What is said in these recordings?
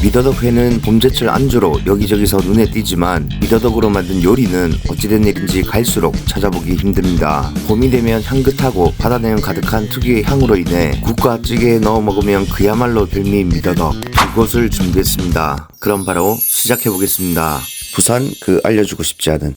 미더덕 회는 봄제철 안주로 여기저기서 눈에 띄지만 미더덕으로 만든 요리는 어찌된 일인지 갈수록 찾아보기 힘듭니다. 봄이 되면 향긋하고 바다내음 가득한 특유의 향으로 인해 국과 찌개에 넣어 먹으면 그야말로 별미인 미더덕, 이것을 준비했습니다. 그럼 바로 시작해보겠습니다. 부산 그 알려주고 싶지 않은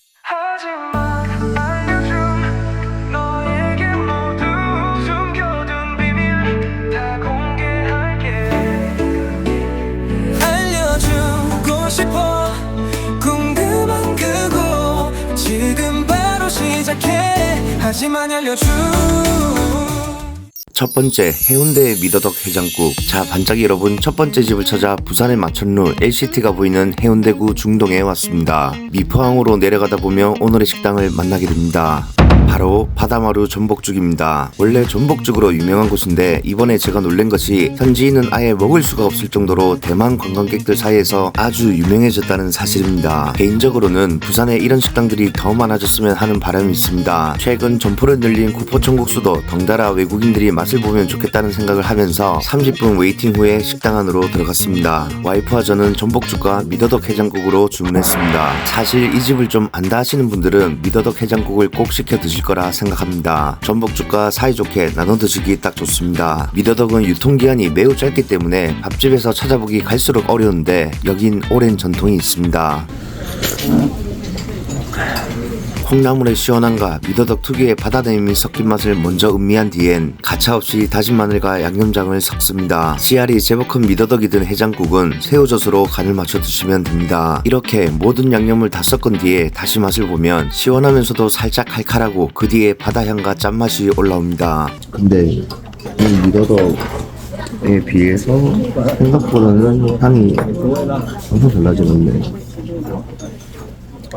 하지만 알려줘. 첫 번째, 해운대의 미더덕 해장국. 자, 반짝이 여러분, 첫 번째 집을 찾아 부산의 마천루 LCT가 보이는 해운대구 중동에 왔습니다. 미포항으로 내려가다 보면 오늘의 식당을 만나게 됩니다. 바로 바다마루 전복죽입니다. 원래 전복죽으로 유명한 곳인데 이번에 제가 놀란 것이 현지인은 아예 먹을 수가 없을 정도로 대만 관광객들 사이에서 아주 유명해졌다는 사실입니다. 개인적으로는 부산에 이런 식당들이 더 많아졌으면 하는 바람이 있습니다. 최근 점포를 늘린 구포천국수도 덩달아 외국인들이 맛을 보면 좋겠다는 생각을 하면서 30분 웨이팅 후에 식당 안으로 들어갔습니다. 와이프와 저는 전복죽과 미더덕 해장국으로 주문했습니다. 사실 이 집을 좀 안다 하시는 분들은 미더덕 해장국을 꼭 시켜 드실 거라 생각합니다. 전복죽과 사이좋게 나눠 드시기 딱 좋습니다. 미더덕은 유통기한이 매우 짧기 때문에 밥집에서 찾아보기 갈수록 어려운데 여긴 오랜 전통이 있습니다. 콩나물의 시원함과 미더덕 특유의 바다내음이 섞인 맛을 먼저 음미한 뒤엔 가차없이 다진 마늘과 양념장을 섞습니다. 씨알이 제법 큰 미더덕이 든 해장국은 새우젓으로 간을 맞춰 드시면 됩니다. 이렇게 모든 양념을 다 섞은 뒤에 다시 맛을 보면 시원하면서도 살짝 칼칼하고 그 뒤에 바다향과 짠맛이 올라옵니다. 근데 이 미더덕에 비해서 생각보다는 향이 엄청 달라지는데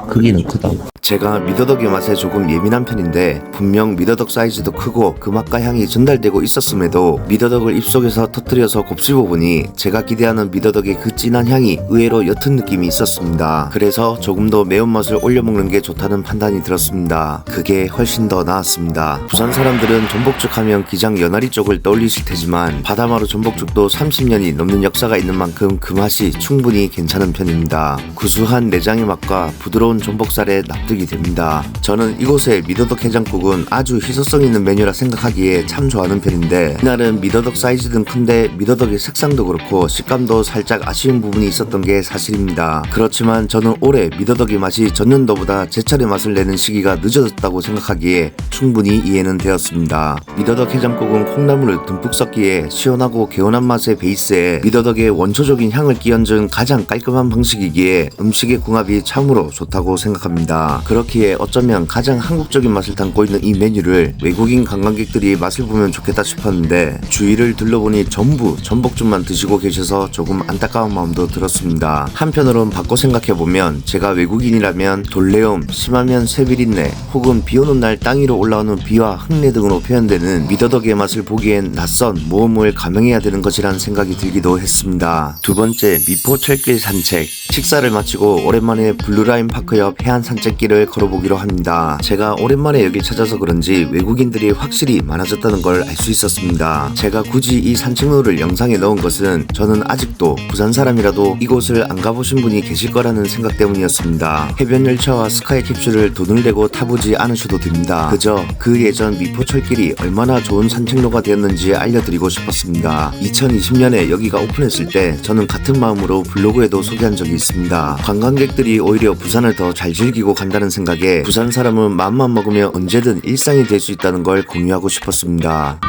크기는 크다. 제가 미더덕의 맛에 조금 예민한 편인데 분명 미더덕 사이즈도 크고 그 맛과 향이 전달되고 있었음에도 미더덕을 입속에서 터뜨려서 곱씹어보니 제가 기대하는 미더덕의 그 진한 향이 의외로 옅은 느낌이 있었습니다. 그래서 조금 더 매운맛을 올려먹는 게 좋다는 판단이 들었습니다. 그게 훨씬 더 나았습니다. 부산 사람들은 전복죽 하면 기장 연아리 쪽을 떠올리실 테지만 바다마루 전복죽도 30년이 넘는 역사가 있는 만큼 그 맛이 충분히 괜찮은 편입니다. 구수한 내장의 맛과 부드러운 전복살에 납득이 됩니다. 저는 이곳의 미더덕 해장국은 아주 희소성 있는 메뉴라 생각하기에 참 좋아하는 편인데 이날은 미더덕 사이즈는 큰데 미더덕의 색상도 그렇고 식감도 살짝 아쉬운 부분이 있었던 게 사실입니다. 그렇지만 저는 올해 미더덕의 맛이 전년도보다 제철의 맛을 내는 시기가 늦어졌다고 생각하기에 충분히 이해는 되었습니다. 미더덕 해장국은 콩나물을 듬뿍 섞기에 시원하고 개운한 맛의 베이스에 미더덕의 원초적인 향을 끼얹은 가장 깔끔한 방식이기에 음식의 궁합이 참으로 좋다고 생각합니다. 그렇기에 어쩌면 가장 한국적인 맛을 담고 있는 이 메뉴를 외국인 관광객들이 맛을 보면 좋겠다 싶었는데 주위를 둘러보니 전부 전복죽만 드시고 계셔서 조금 안타까운 마음도 들었습니다. 한편으론 바꿔 생각해보면 제가 외국인이라면 돌레움, 심하면 새비린내 혹은 비오는 날 땅 위로 올라오는 비와 흙내 등으로 표현되는 미더덕의 맛을 보기엔 낯선 모험을 감행해야 되는 것이란 생각이 들기도 했습니다. 두 번째, 미포 철길 산책. 식사를 마치고 오랜만에 블루라인 파크 옆 해안 산책길을 걸어보기로 합니다. 제가 오랜만에 여길 찾아서 그런지 외국인들이 확실히 많아졌다는 걸 알 수 있었습니다. 제가 굳이 이 산책로를 영상에 넣은 것은 저는 아직도 부산 사람이라도 이곳을 안 가보신 분이 계실 거라는 생각 때문이었습니다. 해변 열차와 스카이 캡슐을 돈을 내고 타보지 않으셔도 됩니다. 그저 그 예전 미포철길이 얼마나 좋은 산책로가 되었는지 알려드리고 싶었습니다. 2020년에 여기가 오픈했을 때 저는 같은 마음으로 블로그에도 소개한 적이 있습니다. 관광객들이 오히려 부산을 더 잘 즐기고 간다는 생각에 부산 사람은 마음만 먹으면 언제든 일상이 될 수 있다는 걸 공유하고 싶었습니다.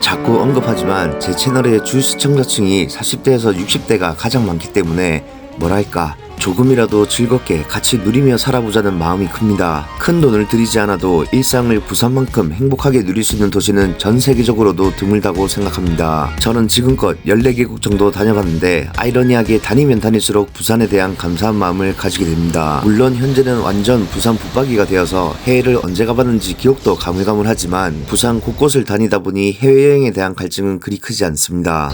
자꾸 언급하지만 제 채널의 주 시청자층이 40대에서 60대가 가장 많기 때문에 뭐랄까 조금이라도 즐겁게 같이 누리며 살아보자는 마음이 큽니다. 큰 돈을 들이지 않아도 일상을 부산만큼 행복하게 누릴 수 있는 도시는 전 세계적으로도 드물다고 생각합니다. 저는 지금껏 14개국 정도 다녀봤는데 아이러니하게 다니면 다닐수록 부산에 대한 감사한 마음을 가지게 됩니다. 물론 현재는 완전 부산 붙박이가 되어서 해외를 언제 가봤는지 기억도 가물가물하지만 부산 곳곳을 다니다 보니 해외여행에 대한 갈증은 그리 크지 않습니다.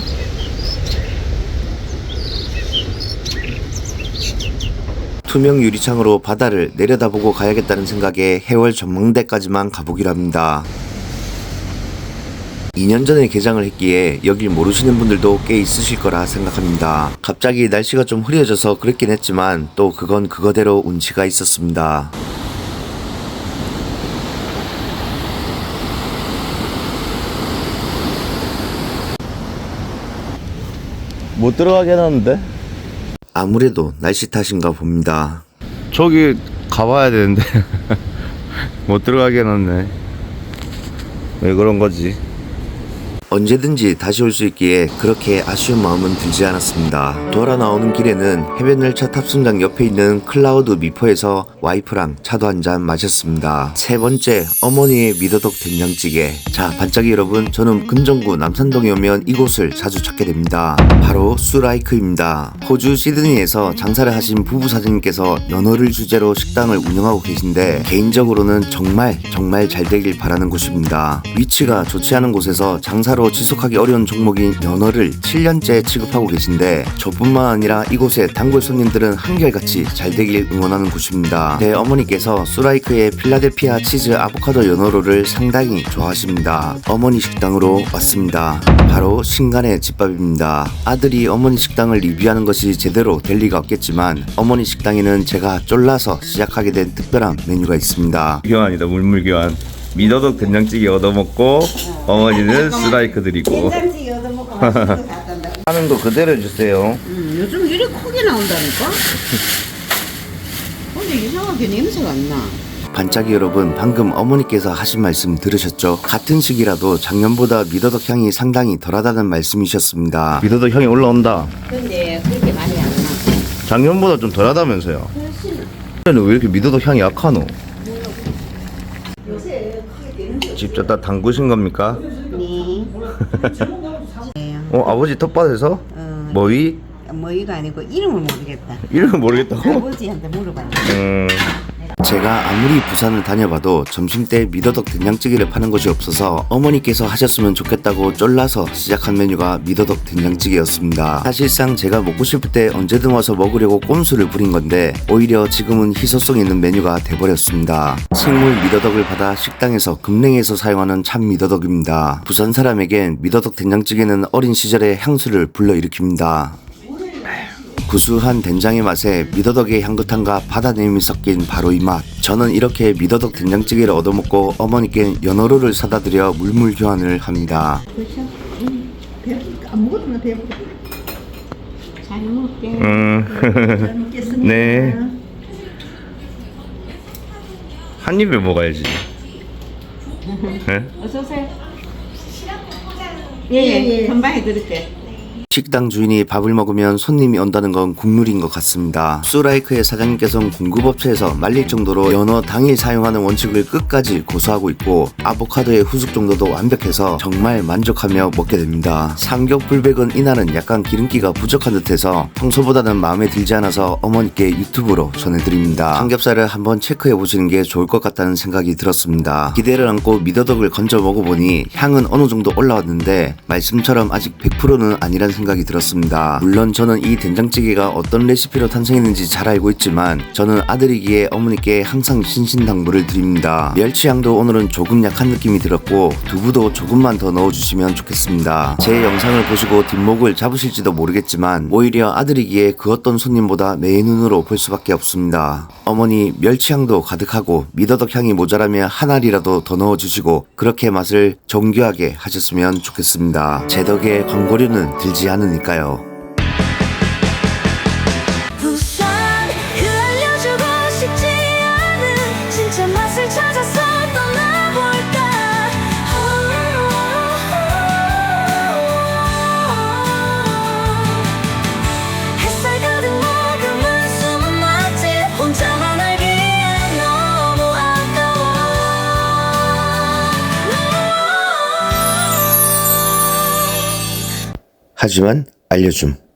투명 유리창으로 바다를 내려다보고 가야겠다는 생각에 해월 전망대까지만 가보기로 합니다. 2년 전에 개장을 했기에 여길 모르시는 분들도 꽤 있으실 거라 생각합니다. 갑자기 날씨가 좀 흐려져서 그랬긴 했지만 또 그건 그거대로 운치가 있었습니다. 못 들어가게 해놨는데? 아무래도 날씨 탓인가 봅니다. 저기 가봐야 되는데 못 들어가게 해놨네. 왜 그런 거지? 언제든지 다시 올 수 있기에 그렇게 아쉬운 마음은 들지 않았습니다. 돌아 나오는 길에는 해변열차 탑승장 옆에 있는 클라우드 미포에서 와이프랑 차도 한잔 마셨습니다. 세 번째, 어머니의 미더덕 된장찌개. 자, 반짝이 여러분, 저는 금정구 남산동에 오면 이곳을 자주 찾게 됩니다. 바로 수라이크입니다. 호주 시드니에서 장사를 하신 부부 사장님께서 연어를 주제로 식당을 운영하고 계신데 개인적으로는 정말 잘 되길 바라는 곳입니다. 위치가 좋지 않은 곳에서 장사로 지속하기 어려운 종목인 연어를 7년째 취급하고 계신데 저뿐만 아니라 이곳의 단골 손님들은 한결같이 잘 되길 응원하는 곳입니다. 제 어머니께서 수라이크의 필라델피아 치즈 아보카도 연어로를 상당히 좋아하십니다. 어머니 식당으로 왔습니다. 바로 신간의 집밥입니다. 아들이 어머니 식당을 리뷰하는 것이 제대로 될 리가 없겠지만 어머니 식당에는 제가 쫄라서 시작하게 된 특별한 메뉴가 있습니다. 교환이다. 물물교환. 미더덕 된장찌개 얻어먹고 어머니는 스라이크 드리고. 된장찌개 얻어먹고 맛있는 거 갖다 하는 거 그대로 해주세요. 요즘 이리 크게 나온다니까? 근데 이상하게 냄새가 안 나. 반짝이 여러분, 방금 어머니께서 하신 말씀 들으셨죠? 같은 시기라도 작년보다 미더덕 향이 상당히 덜하다는 말씀이셨습니다. 미더덕 향이 올라온다. 근데 그렇게 많이 안 나. 작년보다 좀 덜하다면서요. 왜 이렇게 미더덕 향이 약하노? 요새 크게 되는 직접 다 담그신 겁니까? 네. 아버지 텃밭에서? 뭐이? 뭐이가 아니고 이름을 모르겠다. 이름을 모르겠다고? 아버지한테 물어봤는데. 제가 아무리 부산을 다녀봐도 점심때 미더덕 된장찌개를 파는 곳이 없어서 어머니께서 하셨으면 좋겠다고 쫄라서 시작한 메뉴가 미더덕 된장찌개였습니다. 사실상 제가 먹고 싶을 때 언제든 와서 먹으려고 꼼수를 부린 건데 오히려 지금은 희소성 있는 메뉴가 돼버렸습니다. 생물 미더덕을 받아 식당에서 금냉에서 사용하는 참 미더덕입니다. 부산 사람에겐 미더덕 된장찌개는 어린 시절의 향수를 불러일으킵니다. 구수한 된장의 맛에 미더덕의 향긋함과 바다내음이 섞인 바로 이 맛. 저는 이렇게 미더덕 된장찌개를 얻어먹고 어머니께 연어로를 사다 드려 물물 교환을 합니다. 아무것도 배고파. 잘 먹게. 잘 먹겠습니다. 네. 한 입에 먹어야지. 네? 어서 오세요. 예, 금방 해드릴게. 식당 주인이 밥을 먹으면 손님이 온다는 건 국룰인 것 같습니다. 수라이크의 사장님께서는 공급업체에서 말릴 정도로 연어 당일 사용하는 원칙을 끝까지 고수하고 있고 아보카도의 후숙 정도도 완벽해서 정말 만족하며 먹게 됩니다. 삼겹불백은 이날은 약간 기름기가 부족한 듯해서 평소보다는 마음에 들지 않아서 어머니께 유튜브로 전해드립니다. 삼겹살을 한번 체크해보시는 게 좋을 것 같다는 생각이 들었습니다. 기대를 안고 미더덕을 건져 먹어보니 향은 어느 정도 올라왔는데 말씀처럼 아직 100%는 아니란 생각이 들었습니다. 물론 저는 이 된장찌개가 어떤 레시피로 탄생했는지 잘 알고 있지만 저는 아들이기에 어머니께 항상 신신당부를 드립니다. 멸치향도 오늘은 조금 약한 느낌이 들었고 두부도 조금만 더 넣어주시면 좋겠습니다. 제 영상을 보시고 뒷목을 잡으실지도 모르겠지만 오히려 아들이기에 그 어떤 손님보다 내 눈으로 볼 수밖에 없습니다. 어머니 멸치향도 가득하고 미더덕 향이 모자라면 한 알이라도 더 넣어주시고 그렇게 맛을 정교하게 하셨으면 좋겠습니다. 제 덕에 광고료는 들지 않으니까요. 부산 그 알려주고 싶지 않은 진짜 맛을 찾아서 떠나볼까. 햇살 가득 머금은 숨은 맛집 혼자만 알기엔 너무 아까워. 하지만 알려줌.